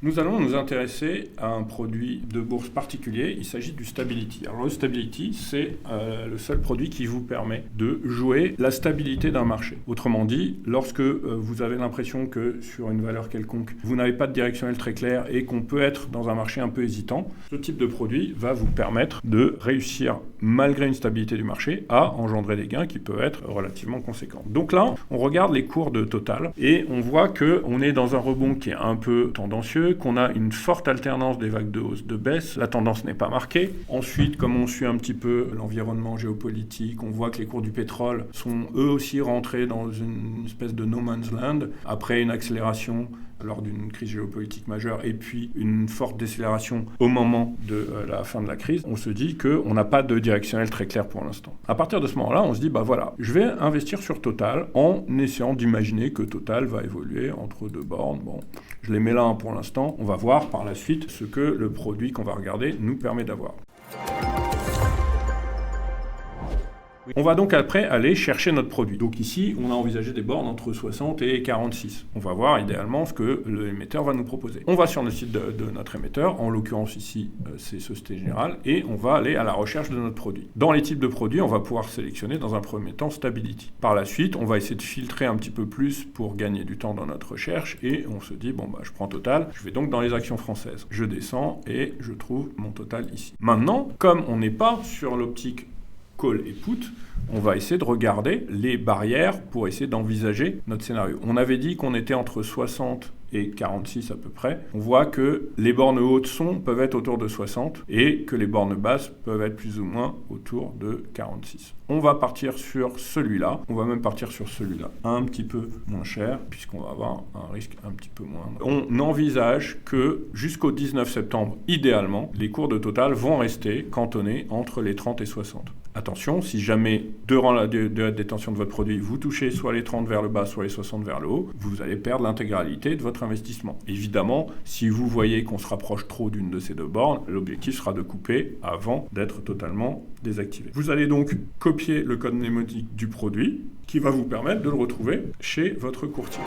Nous allons nous intéresser à un produit de bourse particulier. Il s'agit du Stability. Alors le Stability, c'est le seul produit qui vous permet de jouer la stabilité d'un marché. Autrement dit, lorsque vous avez l'impression que sur une valeur quelconque, vous n'avez pas de directionnel très clair et qu'on peut être dans un marché un peu hésitant, ce type de produit va vous permettre de réussir, malgré une stabilité du marché, à engendrer des gains qui peuvent être relativement conséquents. Donc là, on regarde les cours de Total et on voit qu'on est dans un rebond qui est un peu tendancieux, qu'on a une forte alternance des vagues de hausse, de baisse. La tendance n'est pas marquée. Ensuite, comme on suit un petit peu l'environnement géopolitique, on voit que les cours du pétrole sont eux aussi rentrés dans une espèce de no man's land après une accélération lors d'une crise géopolitique majeure et puis une forte décélération au moment de la fin de la crise. On se dit qu'on n'a pas de directionnel très clair pour l'instant. À partir de ce moment-là, on se dit, voilà, je vais investir sur Total en essayant d'imaginer que Total va évoluer entre deux bornes. Bon, je les mets là pour l'instant. On va voir par la suite ce que le produit qu'on va regarder nous permet d'avoir. On va donc après aller chercher notre produit. Donc ici, on a envisagé des bornes entre 60 et 46. On va voir idéalement ce que l'émetteur va nous proposer. On va sur le site de notre émetteur, en l'occurrence ici, c'est Société Générale, et on va aller à la recherche de notre produit. Dans les types de produits, on va pouvoir sélectionner dans un premier temps Stability. Par la suite, on va essayer de filtrer un petit peu plus pour gagner du temps dans notre recherche, et on se dit, je prends Total, je vais donc dans les actions françaises. Je descends et je trouve mon Total ici. Maintenant, comme on n'est pas sur l'optique call et put, on va essayer de regarder les barrières pour essayer d'envisager notre scénario. On avait dit qu'on était entre 60 et 46 à peu près. On voit que les bornes hautes peuvent être autour de 60 et que les bornes basses peuvent être plus ou moins autour de 46. On va partir sur celui-là. On va même partir sur celui-là. Un petit peu moins cher puisqu'on va avoir un risque un petit peu moindre. On envisage que jusqu'au 19 septembre, idéalement, les cours de Total vont rester cantonnés entre les 30 et 60. Attention, si jamais, durant la détention de votre produit, vous touchez soit les 30 vers le bas, soit les 60 vers le haut, vous allez perdre l'intégralité de votre investissement. Évidemment, si vous voyez qu'on se rapproche trop d'une de ces deux bornes, l'objectif sera de couper avant d'être totalement désactivé. Vous allez donc copier le code mnémotique du produit qui va vous permettre de le retrouver chez votre courtier.